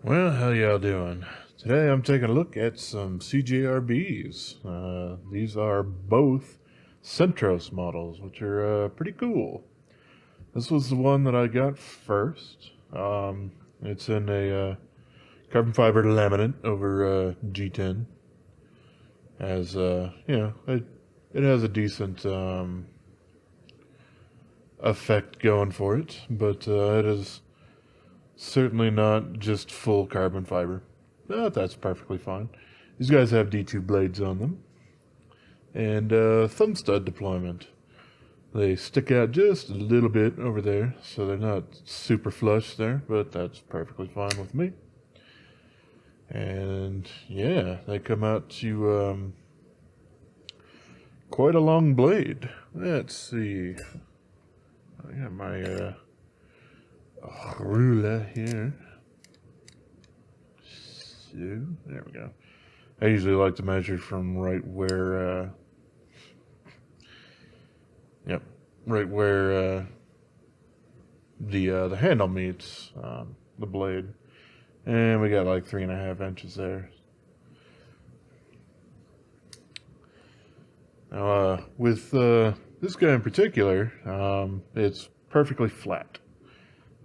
Well, how y'all doing? Today I'm taking a look at some CJRBs. These are both Centros models, which are pretty cool. This was the one that I got first. It's in a carbon fiber laminate over G10. As it has a decent effect going for it, but it is certainly not just full carbon fiber. But that's perfectly fine. These guys have D2 blades on them. And thumb stud deployment. They stick out just a little bit over there, so they're not super flush there, but that's perfectly fine with me. And yeah, they come out to quite a long blade. Let's see. I got my ruler here. So, there we go. I usually like to measure from right where, the handle meets the blade. And we got like 3.5 inches there. Now, with this guy in particular, it's perfectly flat.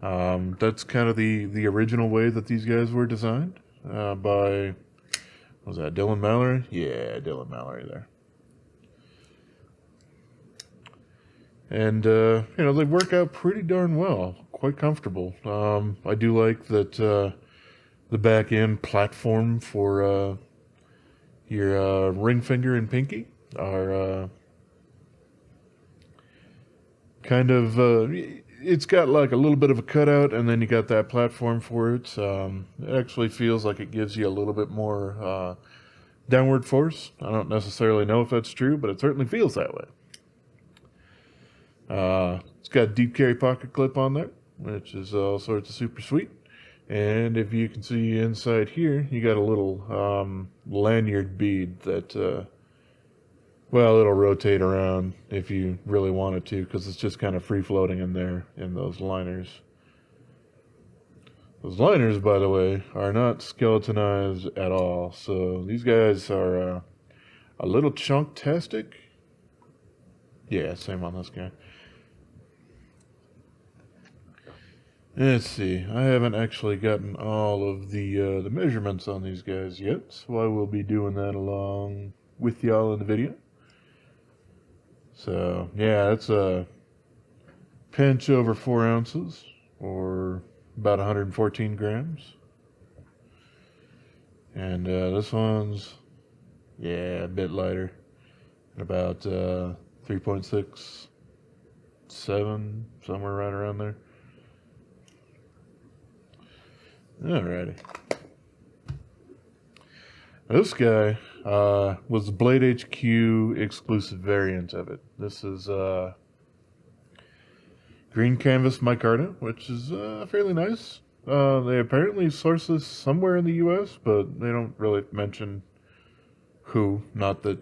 That's kind of the original way that these guys were designed by, was that Dylan Mallery? Yeah, Dylan Mallery there. And, they work out pretty darn well, quite comfortable. I do like that the back end platform for your ring finger and pinky are kind of, it's got like a little bit of a cutout, and then you got that platform for it. It actually feels like it gives you a little bit more downward force. I don't necessarily know if that's true, but it certainly feels that way. It's got a deep carry pocket clip on there, which is all sorts of super sweet. And if you can see inside here, you got a little lanyard bead that, it'll rotate around if you really want it to, because it's just kind of free floating in there in those liners. Those liners, by the way, are not skeletonized at all. So these guys are a little chunk-tastic. Yeah, same on this guy. Let's see. I haven't actually gotten all of the measurements on these guys yet, so I will be doing that along with y'all in the video. So yeah, it's a pinch over 4 ounces, or about 114 grams. And this one's a bit lighter, about 3.67, somewhere right around there. Alrighty. This guy was the Blade HQ exclusive variant of it. This is green canvas micarta, which is fairly nice. They apparently source this somewhere in the U.S., but they don't really mention who. Not that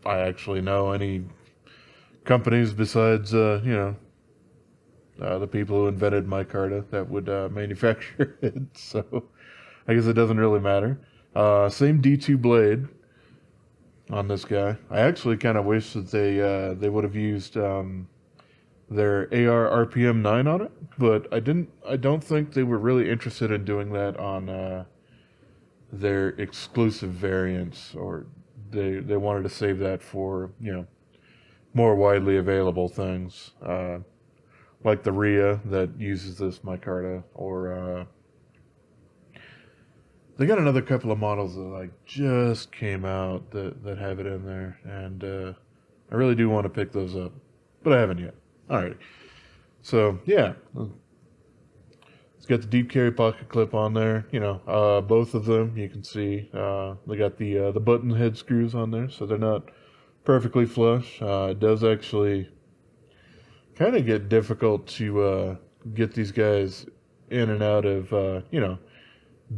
I actually know any companies besides, the people who invented micarta that would manufacture it. So I guess it doesn't really matter. Same D2 blade on this guy. I actually kind of wish that they would have used their AR RPM 9 on it, but I don't think they were really interested in doing that on their exclusive variants, or they wanted to save that for more widely available things, like the RIA that uses this micarta, or they got another couple of models that like just came out that have it in there, and I really do want to pick those up, but I haven't yet. Alrighty, so yeah, it's got the deep carry pocket clip on there. Both of them, you can see they got the button head screws on there, so they're not perfectly flush. It does actually kind of get difficult to get these guys in and out of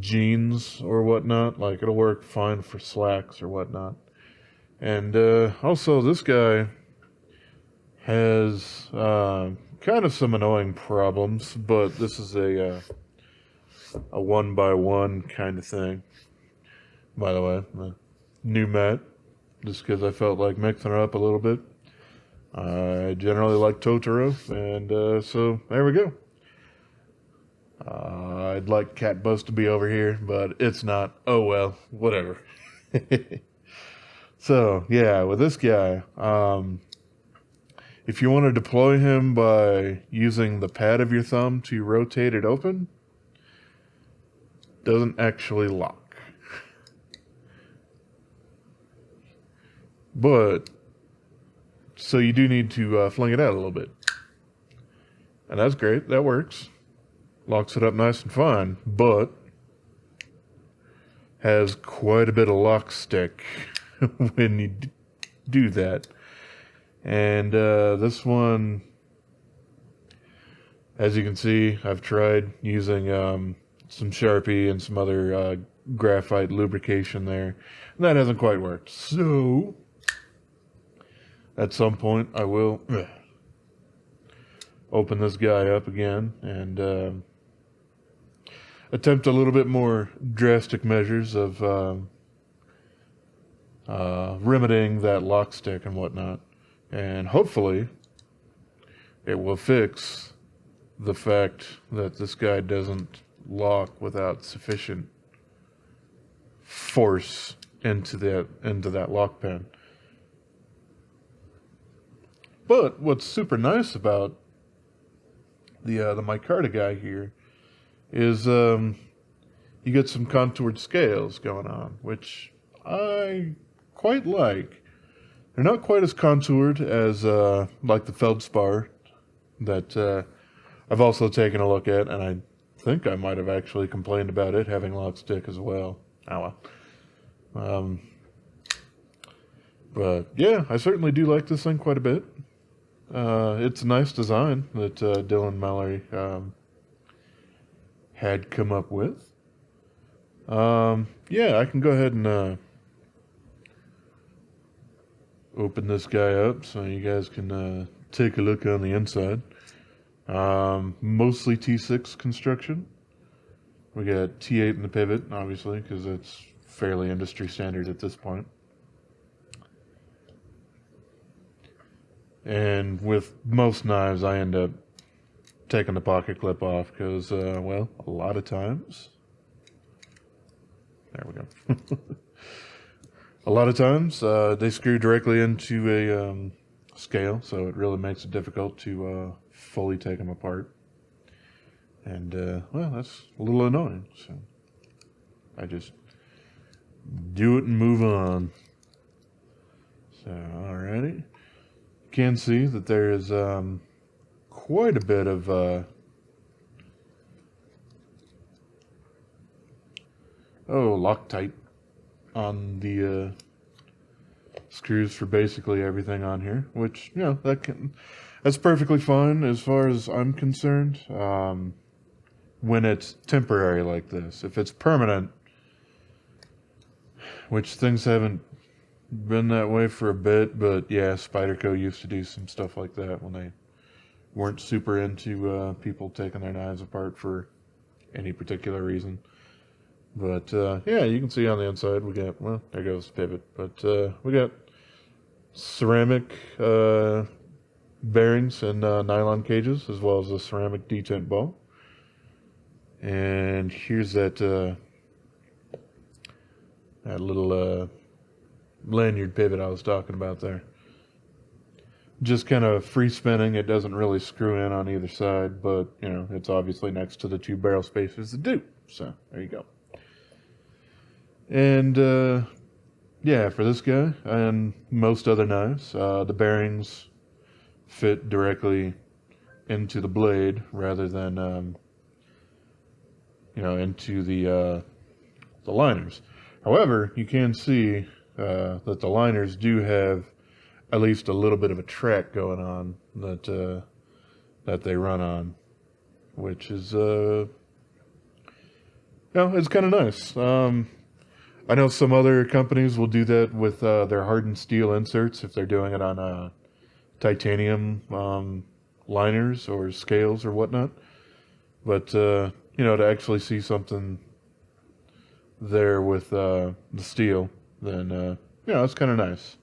jeans or whatnot. Like, it'll work fine for slacks or whatnot. And also this guy has kind of some annoying problems, but this is a a 1x1 kind of thing. By the way, the new mat, just because I felt like mixing it up a little bit. I generally like Totoro, and so there we go. I'd like Cat Bus to be over here, but it's not. Oh well, whatever. So, yeah, with this guy, if you want to deploy him by using the pad of your thumb to rotate it open, doesn't actually lock. But, so you do need to fling it out a little bit. And that's great, that works. Locks it up nice and fine, but has quite a bit of lock stick when you do that. And this one, as you can see, I've tried using some Sharpie and some other graphite lubrication there, and that hasn't quite worked. So, at some point, I will open this guy up again and attempt a little bit more drastic measures of remedying that lock stick and whatnot. And hopefully it will fix the fact that this guy doesn't lock without sufficient force into that lock pin. But what's super nice about the Micarta guy here is you get some contoured scales going on, which I quite like. They're not quite as contoured as like the Feldspar that I've also taken a look at, and I think I might have actually complained about it having lock stick as well. Oh well. But yeah, I certainly do like this thing quite a bit. It's a nice design that Dylan Mallery had come up with. Yeah, I can go ahead and open this guy up so you guys can take a look on the inside. Mostly T6 construction. We got T8 in the pivot, obviously, because it's fairly industry standard at this point. And with most knives, I end up taking the pocket clip off because, well, a lot of times... There we go. A lot of times, they screw directly into a scale, so it really makes it difficult to fully take them apart. And, well, that's a little annoying, so I just do it and move on. So, alrighty. You can see that there is quite a bit of Loctite on the screws for basically everything on here, which, you know, that's perfectly fine as far as I'm concerned. When it's temporary like this, if it's permanent, which things haven't been that way for a bit, but yeah, Spyderco used to do some stuff like that when they weren't super into people taking their knives apart for any particular reason. But yeah, you can see on the inside we got, well, there goes the pivot, but we got ceramic bearings and nylon cages, as well as a ceramic detent ball. And here's that little lanyard pivot I was talking about there. Just kind of free spinning. It doesn't really screw in on either side, but, you know, it's obviously next to the two barrel spacers that do. So, there you go. And, yeah, for this guy and most other knives, the bearings fit directly into the blade rather than, you know, into the liners. However, you can see that the liners do have at least a little bit of a track going on that they run on, which is, you know, it's kind of nice. I know some other companies will do that with their hardened steel inserts if they're doing it on titanium liners or scales or whatnot. But to actually see something there with the steel, then it's kind of nice.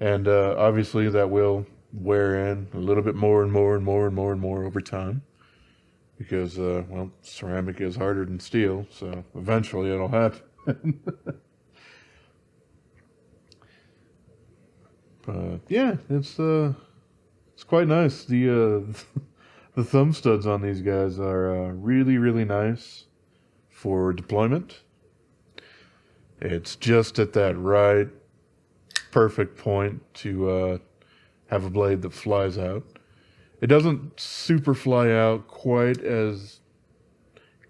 And obviously that will wear in a little bit more and more and more and more and more over time, because ceramic is harder than steel, so eventually it'll happen. But yeah, it's quite nice. The the thumb studs on these guys are really, really nice for deployment. It's just at that right perfect point to have a blade that flies out. It doesn't super fly out quite as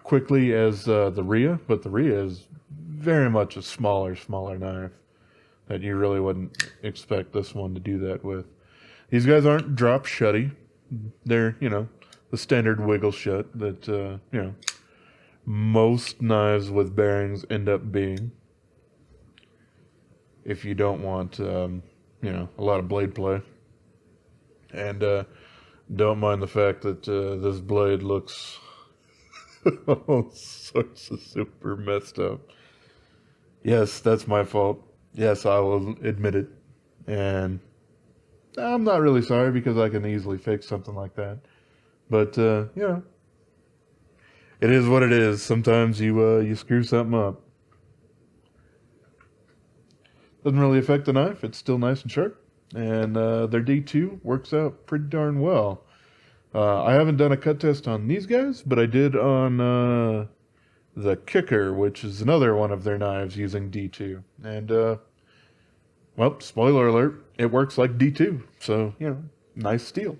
quickly as the Rhea, but the Rhea is very much a smaller knife that you really wouldn't expect this one to do that with. These guys aren't drop shutty. They're, the standard wiggle shut that, most knives with bearings end up being. If you don't want, a lot of blade play. And don't mind the fact that this blade looks all sorts of super messed up. Yes, that's my fault. Yes, I will admit it. And I'm not really sorry, because I can easily fix something like that. But, it is what it is. Sometimes you screw something up. Doesn't really affect the knife. It's still nice and sharp. And their D2 works out pretty darn well. I haven't done a cut test on these guys, but I did on the Kicker, which is another one of their knives using D2. And, spoiler alert, it works like D2. So, nice steel.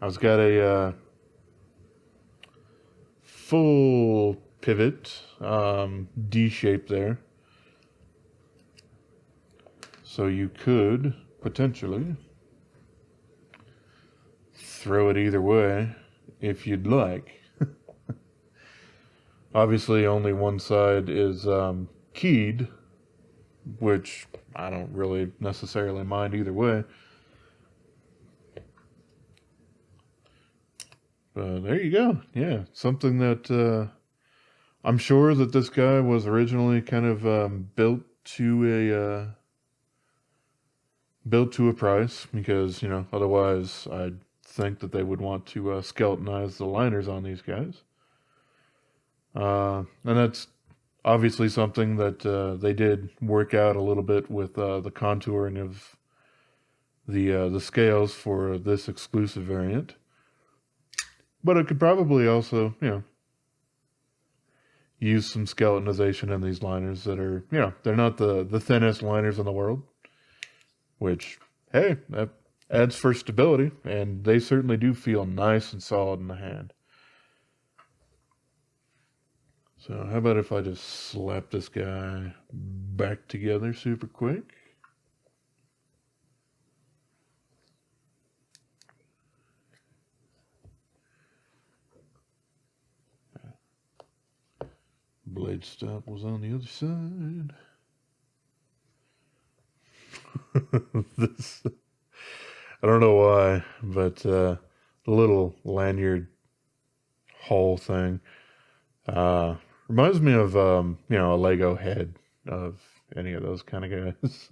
I've got a full pivot, D shape there. So you could potentially throw it either way if you'd like. Obviously, only one side is keyed, which I don't really necessarily mind either way. But there you go. Yeah, something that I'm sure that this guy was originally kind of built to a price, because otherwise I'd think that they would want to skeletonize the liners on these guys. And that's obviously something that they did work out a little bit with the contouring of the scales for this exclusive variant. But it could probably also, use some skeletonization in these liners that are, they're not the thinnest liners in the world, which, hey, that adds for stability, and they certainly do feel nice and solid in the hand. So how about if I just slap this guy back together super quick? Blade stop was on the other side. This, I don't know why, but the little lanyard hole thing reminds me of a Lego head of any of those kind of guys.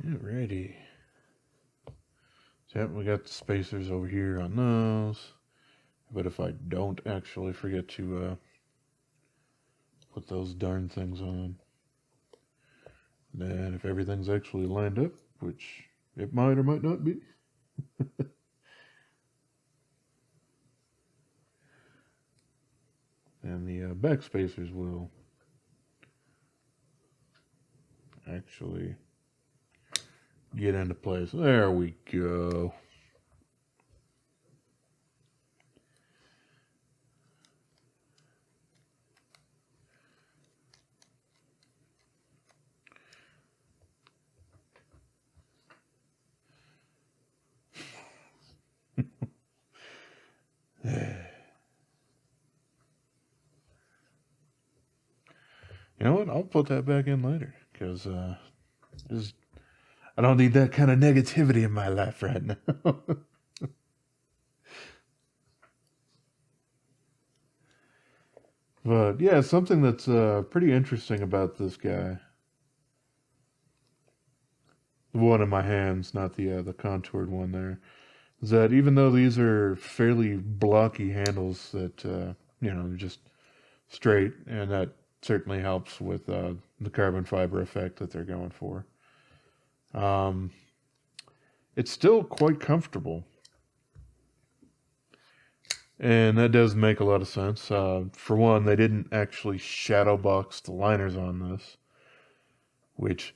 Alrighty. So, yep, we got the spacers over here on those. But if I don't actually forget to put those darn things on, then if everything's actually lined up, which it might or might not be, and the back spacers will actually get into place. There we go. You know what? I'll put that back in later because I don't need that kind of negativity in my life right now. But yeah, something that's pretty interesting about this guy, the one in my hands, not the contoured one there, is that even though these are fairly blocky handles that they're just straight, and that certainly helps with the carbon fiber effect that they're going for. Um, it's still quite comfortable. And that does make a lot of sense. For one, they didn't actually shadow box the liners on this, which,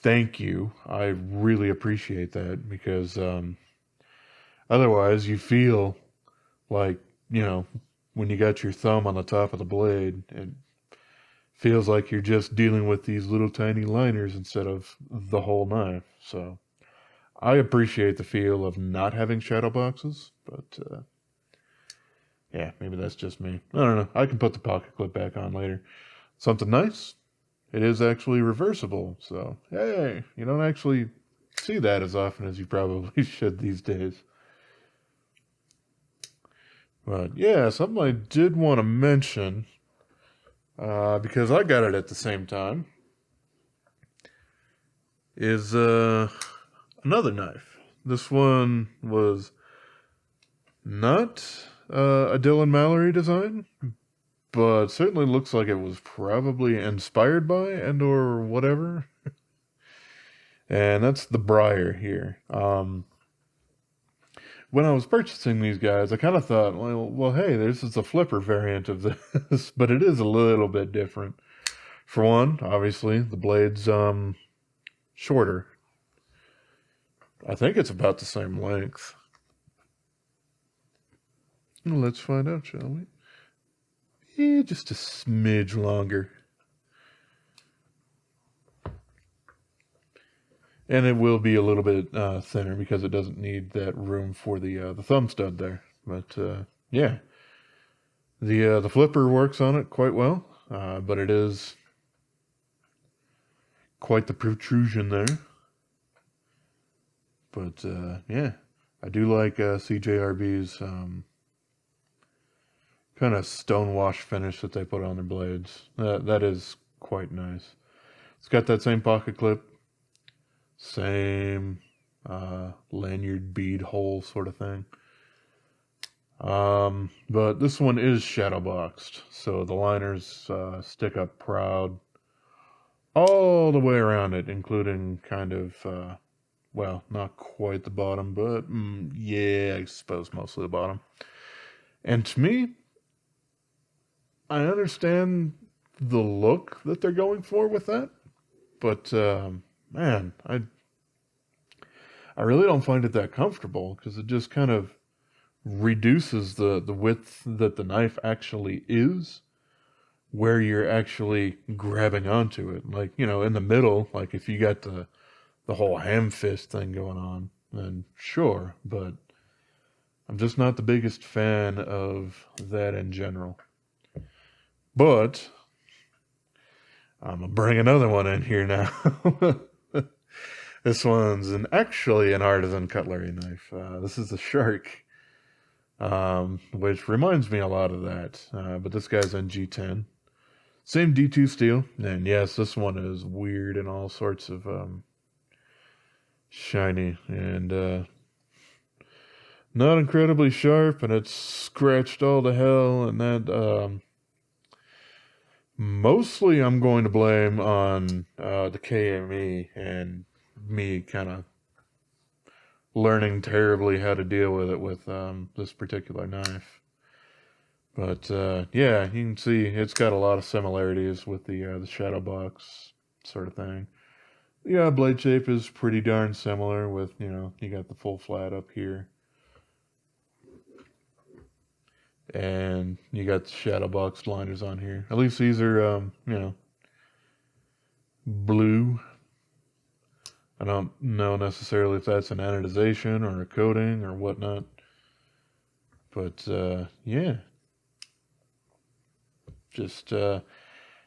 thank you. I really appreciate that because otherwise you feel like, when you got your thumb on the top of the blade, it feels like you're just dealing with these little tiny liners instead of the whole knife. So I appreciate the feel of not having shadow boxes, but yeah, maybe that's just me. I don't know. I can put the pocket clip back on later. Something nice, it is actually reversible. So, hey, you don't actually see that as often as you probably should these days. But yeah, something I did want to mention, because I got it at the same time, is another knife. This one was not a Dylan Mallery design, but certainly looks like it was probably inspired by and or whatever. And that's the Briar here. When I was purchasing these guys, I kind of thought, well, hey, this is a flipper variant of this, but it is a little bit different. For one, obviously, the blade's shorter. I think it's about the same length. Let's find out, shall we? Yeah, just a smidge longer. And it will be a little bit thinner because it doesn't need that room for the thumb stud there. But yeah, the flipper works on it quite well, but it is quite the protrusion there. But yeah, I do like CJRB's kind of stonewash finish that they put on their blades. That is quite nice. It's got that same pocket clip, same lanyard bead hole sort of thing. But this one is shadow boxed, so the liners stick up proud all the way around it, including kind of, well, not quite the bottom, but yeah, I suppose mostly the bottom. And to me, I understand the look that they're going for with that, but man, I really don't find it that comfortable because it just kind of reduces the width that the knife actually is, where you're actually grabbing onto it. Like, in the middle, like if you got the whole ham fist thing going on, then sure, but I'm just not the biggest fan of that in general. But I'm gonna bring another one in here now. This one's actually an artisan cutlery knife. This is a Shark, which reminds me a lot of that. But this guy's on G10. Same D2 steel. And yes, this one is weird and all sorts of shiny and not incredibly sharp, and it's scratched all to hell. And that mostly I'm going to blame on the KME and me kind of learning terribly how to deal with it with this particular knife. But yeah, you can see it's got a lot of similarities with the shadow box sort of thing. Yeah, blade shape is pretty darn similar with, you got the full flat up here. And you got the shadow box liners on here. At least these are, blue. I don't know necessarily if that's an anodization or a coating or whatnot. But, yeah. Just,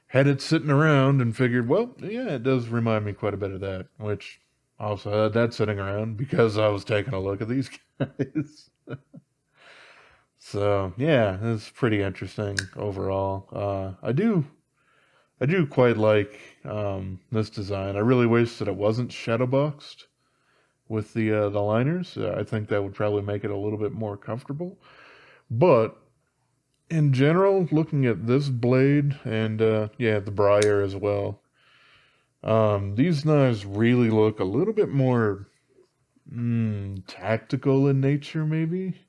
had it sitting around and figured, well, yeah, it does remind me quite a bit of that, which I also had that sitting around because I was taking a look at these guys. So, yeah, it's pretty interesting overall. I do quite like this design. I really wish that it wasn't shadow boxed with the liners. I think that would probably make it a little bit more comfortable. But in general, looking at this blade and yeah, the briar as well, these knives really look a little bit more tactical in nature, maybe.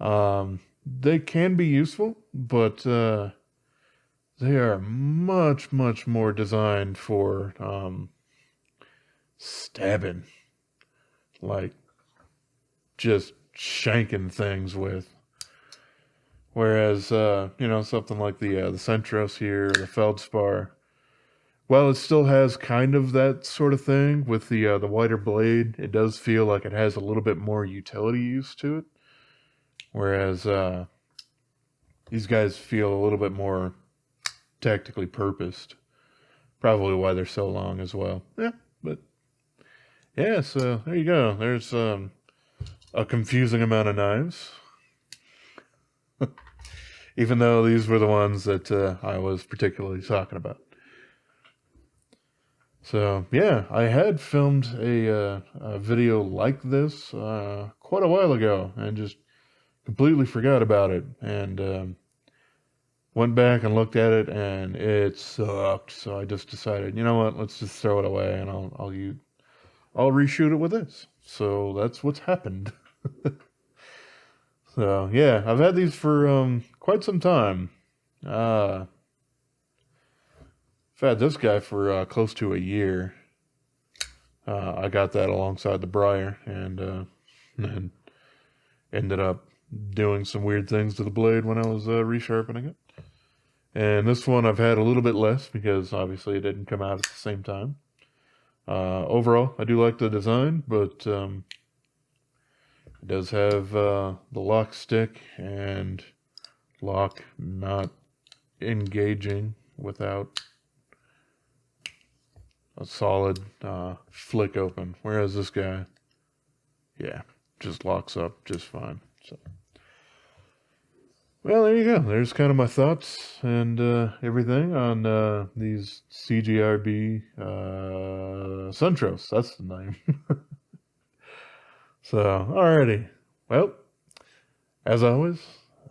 They can be useful, but they are much, much more designed for stabbing, like just shanking things with. Whereas, something like the Centros here, the Feldspar, while it still has kind of that sort of thing with the wider blade, it does feel like it has a little bit more utility use to it. Whereas these guys feel a little bit more tactically purposed. Probably why they're so long as well. Yeah, but yeah, so there you go. There's a confusing amount of knives. Even though these were the ones that I was particularly talking about. So, yeah, I had filmed a video like this quite a while ago and just completely forgot about it. And went back and looked at it and it sucked. So I just decided, you know what, let's just throw it away and I'll reshoot it with this. So that's what's happened. So, yeah, I've had these for quite some time. I've had this guy for close to a year. I got that alongside the briar and then ended up doing some weird things to the blade when I was resharpening it. And this one I've had a little bit less because obviously it didn't come out at the same time. Overall, I do like the design, but it does have the lock stick and lock not engaging without a solid flick open. Whereas this guy, yeah, just locks up just fine. So, well, there you go. There's kind of my thoughts and everything on these CJRB Centros. That's the name. So, alrighty. Well, as always,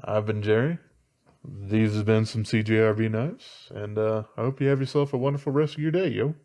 I've been Jerry. These have been some CJRB knives, and I hope you have yourself a wonderful rest of your day, yo.